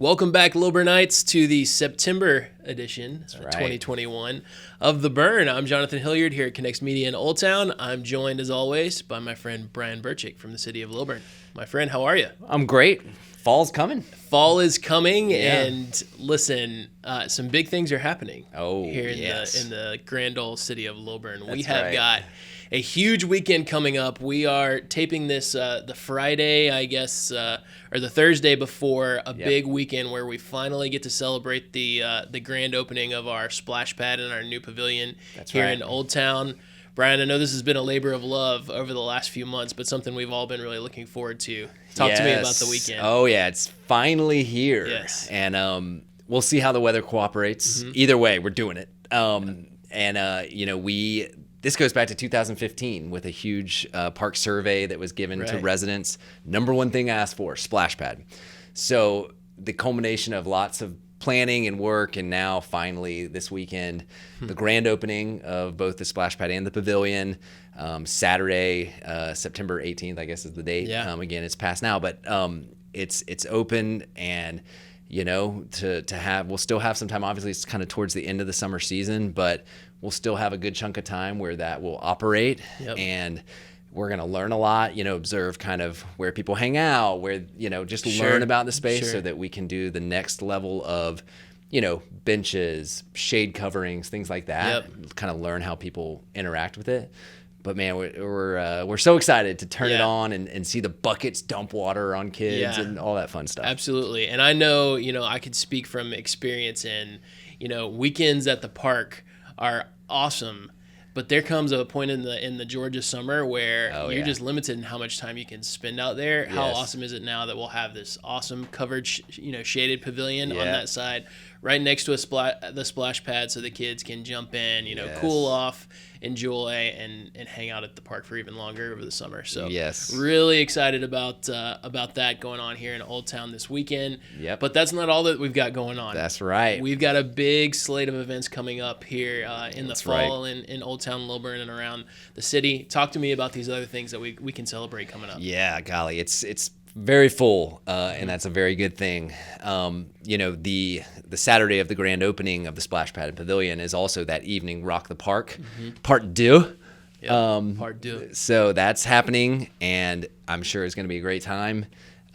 Welcome back, Lilburnites, to the September edition, 2021 of The Burn. I'm Jonathan Hilliard here at Connects Media in Old Town. I'm joined, as always, by my friend Brian Burchick from the City of Lilburn. My friend, how are you? I'm great. Fall's coming. Fall is coming, and listen, some big things are happening here in the grand old city of Lilburn. We have got a huge weekend coming up. We are taping this the Friday, I guess, or the Thursday before a big weekend where we finally get to celebrate the grand opening of our splash pad in our new pavilion here in Old Town. Brian, I know this has been a labor of love over the last few months, but something we've all been really looking forward to. Talk to me about the weekend. Oh, yeah. It's finally here. Yes. And we'll see how the weather cooperates. Mm-hmm. Either way, we're doing it. This goes back to 2015 with a huge park survey that was given to residents. Number one thing asked for, splash pad. So the culmination of lots of planning and work, and now finally this weekend, the grand opening of both the splash pad and the pavilion. Saturday, September 18th, I guess is the date. Yeah. Again, it's past now, but it's open, and we'll still have some time. Obviously, it's kind of towards the end of the summer season, but we'll still have a good chunk of time where that will operate, and we're going to learn a lot, observe kind of where people hang out, where, just learn about the space so that we can do the next level of, benches, shade coverings, things like that, kind of learn how people interact with it. But man, we're so excited to turn it on and see the buckets dump water on kids and all that fun stuff. Absolutely. And I know, I could speak from experience in, weekends at the park are awesome. But there comes a point in the Georgia summer where you're just limited in how much time you can spend out there. Yes. How awesome is it now that we'll have this awesome covered, shaded pavilion on that side, right next to the splash pad, so the kids can jump in, cool off, enjoy, and hang out at the park for even longer over the summer. So really excited about that going on here in Old Town this weekend. Yep. But that's not all that we've got going on. That's right. We've got a big slate of events coming up here in the fall in Old Town Lilburn and around the city. Talk to me about these other things that we can celebrate coming up. Yeah, golly, it's very full, and that's a very good thing. The Saturday of the grand opening of the Splash Pad and Pavilion is also that evening Rock the Park, part deux. Part deux. So that's happening, and I'm sure it's going to be a great time.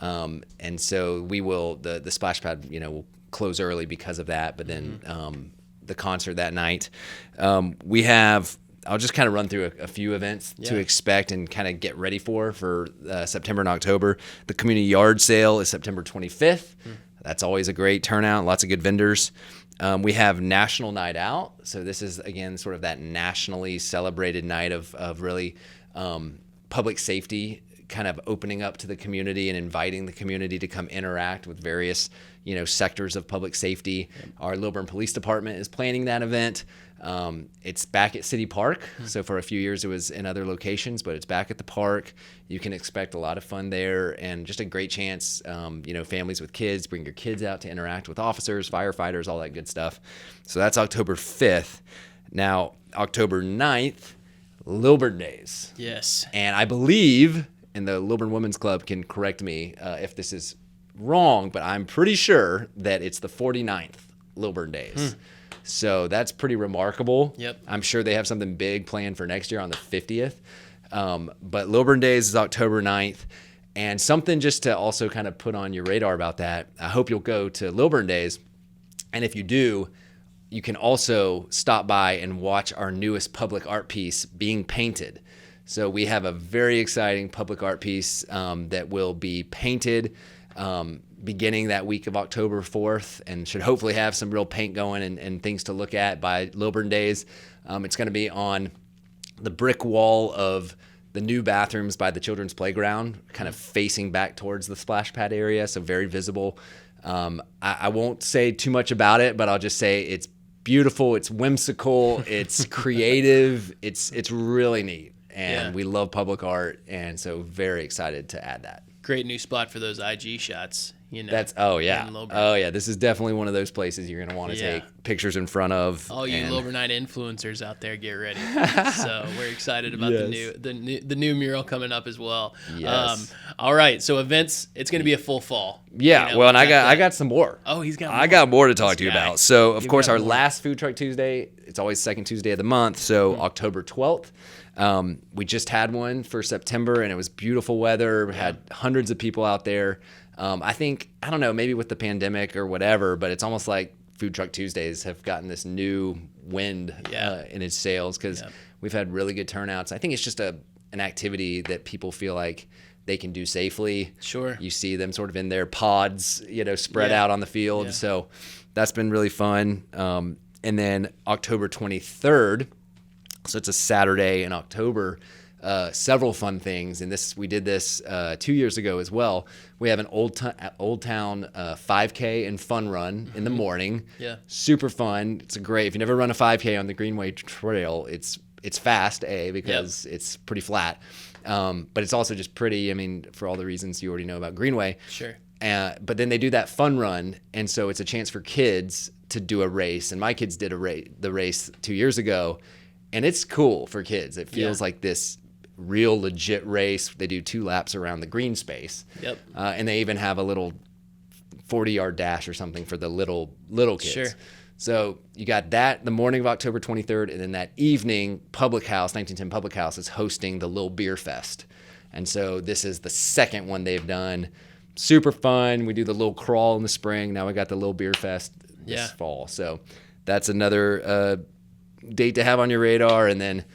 And so we will, the Splash Pad, will close early because of that, but then the concert that night. I'll just kind of run through a few events to expect and kind of get ready for September and October. The community yard sale is September 25th. That's always a great turnout, lots of good vendors. We have National Night Out. So this is, again, sort of that nationally celebrated night of really public safety, kind of opening up to the community and inviting the community to come interact with various, sectors of public safety. Our Lilburn Police Department is planning that event. It's back at City Park. So for a few years it was in other locations, but it's back at the park. You can expect a lot of fun there, and just a great chance, families with kids, bring your kids out to interact with officers, firefighters, all that good stuff. So that's October 5th. Now, October 9th, Lilburn Days. Yes. And I believe, and the Lilburn Women's Club can correct me if this is wrong, but I'm pretty sure that it's the 49th Lilburn Days. So that's pretty remarkable. Yep. I'm sure they have something big planned for next year on the 50th. But Lilburn Days is October 9th. And something just to also kind of put on your radar about that, I hope you'll go to Lilburn Days. And if you do, you can also stop by and watch our newest public art piece being painted. So we have a very exciting public art piece that will be painted beginning that week of October 4th, and should hopefully have some real paint going and things to look at by Lilburn Days. It's going to be on the brick wall of the new bathrooms by the children's playground, kind of facing back towards the splash pad area, so very visible. I won't say too much about it, but I'll just say it's beautiful, it's whimsical, it's creative, it's really neat, and we love public art, and so very excited to add that. Great new spot for those IG shots. Oh yeah. in Lilburn. Oh yeah. This is definitely one of those places you're gonna want to take pictures in front of. All you Lilburnite influencers out there, get ready. So we're excited about the new mural coming up as well. Yes. All right. So events, it's going to be a full fall. Yeah. Well, and I got some more. Oh, he's got more. I got more to talk to you about. So of course our more. last Food Truck Tuesday, it's always second Tuesday of the month. So October 12th. We just had one for September, and it was beautiful weather. We had hundreds of people out there. I think, I don't know, maybe with the pandemic or whatever, but it's almost like Food Truck Tuesdays have gotten this new wind in its sails because we've had really good turnouts. I think it's just an activity that people feel like they can do safely. Sure. You see them sort of in their pods, spread out on the field. So that's been really fun. And then October 23rd, so it's a Saturday in October, several fun things. And we did this 2 years ago as well. We have an Old Town 5K and fun run in the morning. Yeah. Super fun. It's if you never run a 5K on the Greenway Trail, it's fast, because it's pretty flat. But it's also just pretty, for all the reasons you already know about Greenway. Sure. But then they do that fun run, and so it's a chance for kids to do a race. And my kids did the race 2 years ago, and it's cool for kids. It feels like this real legit race. They do 2 laps around the green space. Yep. And they even have a little 40-yard dash or something for the little kids. Sure. So you got that the morning of October 23rd, and then that evening, 1910 Public House is hosting the Lil Beer Fest. And so this is the second one they've done. Super fun. We do the little crawl in the spring. Now we got the Lil Beer Fest this fall. So that's another date to have on your radar. And then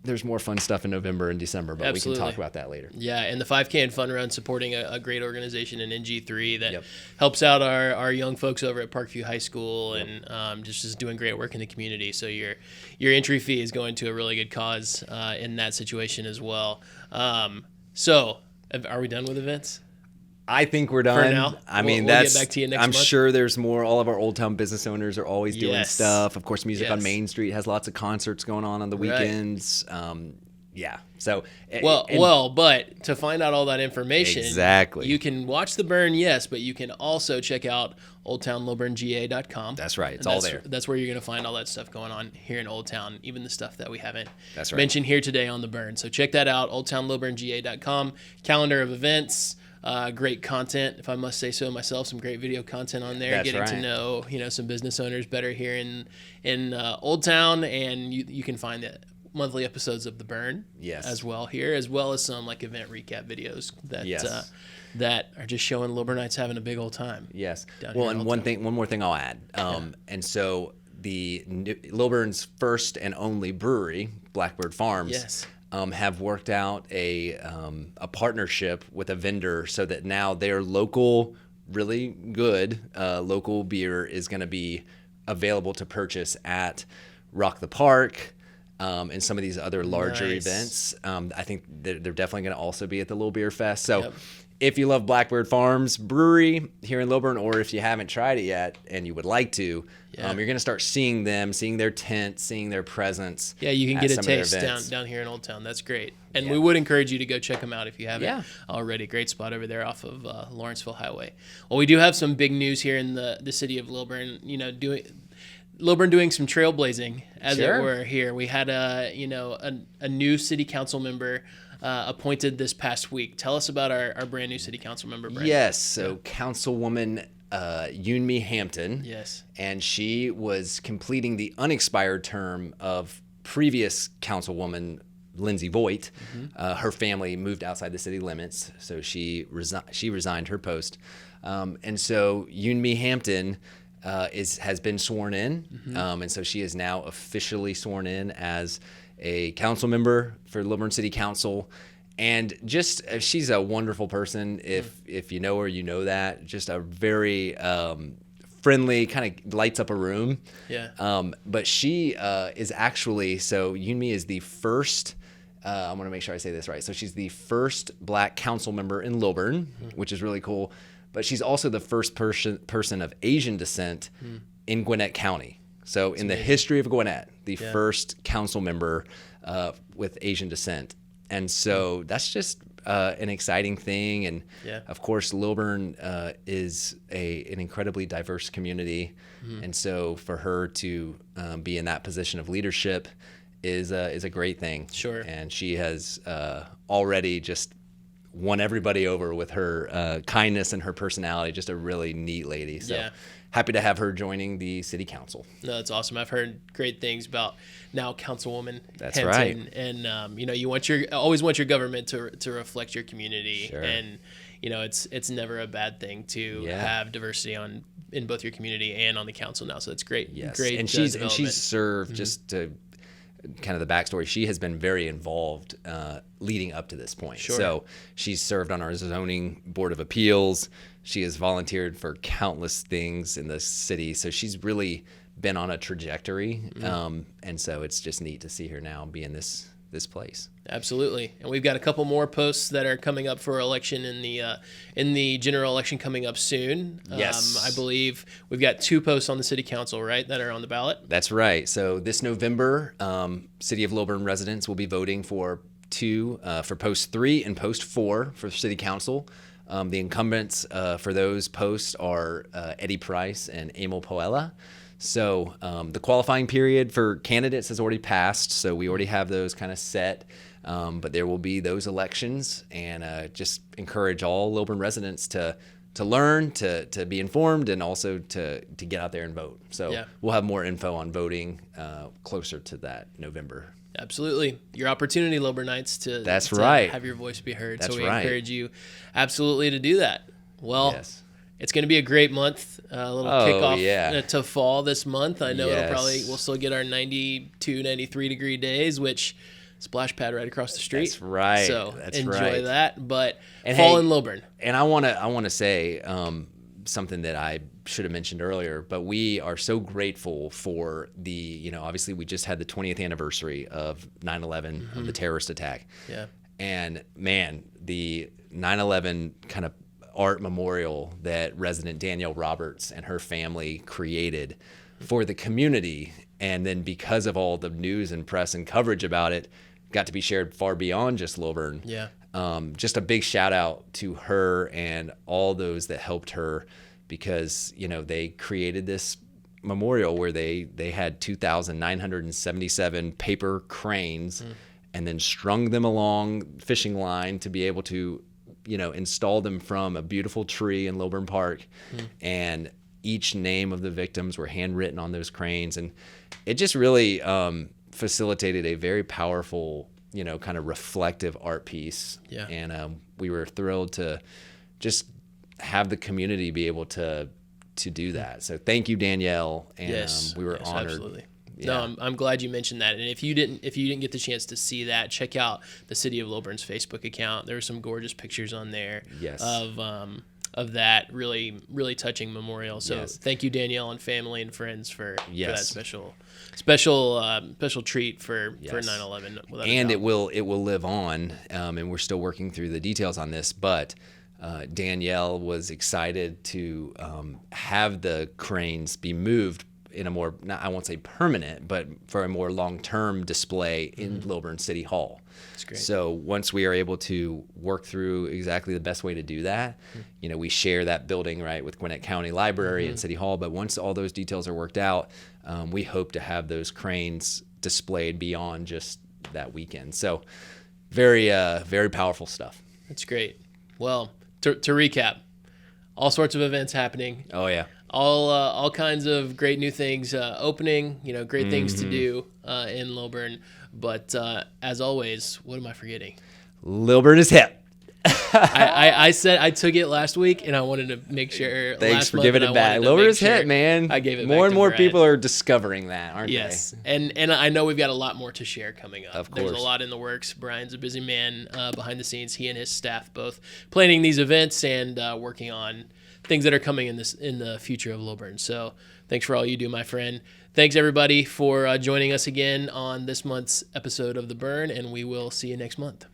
there's more fun stuff in November and December, but we can talk about that later. Yeah, and the 5K and Fun Run supporting a great organization in NG3 that helps out our young folks over at Parkview High School and just is doing great work in the community. So your entry fee is going to a really good cause in that situation as well. So are we done with events? I think we're done. For now. We'll get back to you next month. I'm sure there's more. All of our Old Town business owners are always doing stuff. Of course, Music on Main Street has lots of concerts going on the weekends. So but to find out all that information, you can watch the burn, but you can also check out oldtownlilburnga.com. That's right. It's all there. That's where you're going to find all that stuff going on here in Old Town, even the stuff that we haven't mentioned here today on the burn. So check that out, oldtownlilburnga.com. Calendar of events. Great content, if I must say so myself. Some great video content on there. Getting to know some business owners better here in Old Town, and you can find the monthly episodes of The Burn as well here, as well as some event recap videos that are just showing Lilburnites having a big old time. Yes. Well, and one more thing I'll add. And so the Lilburn's first and only brewery, Blackbird Farms. Have worked out a partnership with a vendor so that now their local, really good local beer is going to be available to purchase at Rock the Park and some of these other larger events. I think they're definitely going to also be at the Lil Beer Fest. So if you love Blackbird Farms Brewery here in Lilburn, or if you haven't tried it yet and you would like to, you're going to start seeing their tent, seeing their presence. Yeah, you can get a taste down here in Old Town. That's great. And we would encourage you to go check them out if you haven't already. Great spot over there off of Lawrenceville Highway. Well, we do have some big news here in the city of Lilburn, Lilburn doing some trailblazing, as it were, here. We had a new city council member appointed this past week. Tell us about our brand new city council member, Brandon. Yes, so Councilwoman Yoonmi Hampton. Yes. And she was completing the unexpired term of previous councilwoman Lindsay Voigt. Her family moved outside the city limits, so she resigned her post. And so Yoonmi Hampton has been sworn in, and so she is now officially sworn in as a council member for Lilburn City Council. And just she's a wonderful person. If you know her, you know that. Just a very friendly, kind of lights up a room. Yeah. But she is actually, so Yoonmi is the first, I want to make sure I say this right. So she's the first Black council member in Lilburn, which is really cool. But she's also the first person of Asian descent in Gwinnett County. So in the history of Gwinnett, the first council member with Asian descent. And so that's just an exciting thing. And Yeah. of course, Lilburn is an incredibly diverse community. And so for her to be in that position of leadership is a great thing. Sure. And she has already just won everybody over with her kindness and her personality. Just a really neat lady. So happy to have her joining the city council. No, that's awesome. I've heard great things about now Councilwoman That's Henson. right. And you always want your government to reflect your community. Sure. And it's never a bad thing to have diversity in both your community and on the council now. So it's great. Yes. Great. And she's served just to kind of the backstory. She has been very involved leading up to this point. Sure. So she's served on our zoning board of appeals. She has volunteered for countless things in the city. So she's really been on a trajectory. And so it's just neat to see her now be in this place. Absolutely. And we've got a couple more posts that are coming up for election in the general election coming up soon. Yes. I believe we've got 2 posts on the city council, right, that are on the ballot. That's right. So this November, City of Lilburn residents will be voting for post 3 and post 4 for city council. The incumbents for those posts are Eddie Price and Emil Poella. So the qualifying period for candidates has already passed, so we already have those kind of set. But there will be those elections, and just encourage all Lilburn residents to learn, to be informed, and also to get out there and vote. So we'll have more info on voting closer to that November. Absolutely. Your opportunity, Lilburnites, to right. have your voice be heard. That's so we right. encourage you absolutely to do that. Well, it's going to be a great month. A little kickoff to fall this month. I know we'll still get our 92, 93 degree days, which splash pad right across the street. That's right. So That's enjoy that. But and fall in Lilburn. And I want to say something that I should have mentioned earlier, but we are so grateful for obviously we just had the 20th anniversary of 9/11, of the terrorist attack. Yeah. And man, the 9/11 kind of art memorial that resident Danielle Roberts and her family created for the community, and then because of all the news and press and coverage about it, got to be shared far beyond just Lilburn. Yeah. Just a big shout out to her and all those that helped her, because they created this memorial where they had 2,977 paper cranes and then strung them along fishing line to be able to install them from a beautiful tree in Lilburn Park. And each name of the victims were handwritten on those cranes, and it just really facilitated a very powerful kind of reflective art piece. Yeah. And we were thrilled to just have the community be able to do that. So thank you, Danielle. And we were honored. Absolutely. Yeah. No, I'm glad you mentioned that. And if you didn't get the chance to see that, check out the City of Lilburn's Facebook account. There were some gorgeous pictures on there of that really, really touching memorial. So thank you, Danielle, and family and friends for that special treat for 9/11. And it will live on, and we're still working through the details on this, but Danielle was excited to have the cranes be moved in a more, I won't say permanent, but for a more long-term display in Lilburn City Hall. That's great. So once we are able to work through exactly the best way to do that, we share that building, right, with Gwinnett County Library and City Hall, but once all those details are worked out, we hope to have those cranes displayed beyond just that weekend. So very, very powerful stuff. That's great. Well, to recap, all sorts of events happening. Oh, yeah. All kinds of great new things opening, great things to do in Lilburn. But as always, what am I forgetting? Lilburn is hip. I said I took it last week, and I wanted to make sure. Thanks for giving it back. Lilburn is hip, man. I gave it more back and more Brad. people are discovering that, aren't they? Yes, and I know we've got a lot more to share coming up. Of course. There's a lot in the works. Brian's a busy man behind the scenes. He and his staff both planning these events and working on things that are coming in the future of Lilburn. So thanks for all you do, my friend. Thanks everybody for joining us again on this month's episode of The Burn, and we will see you next month.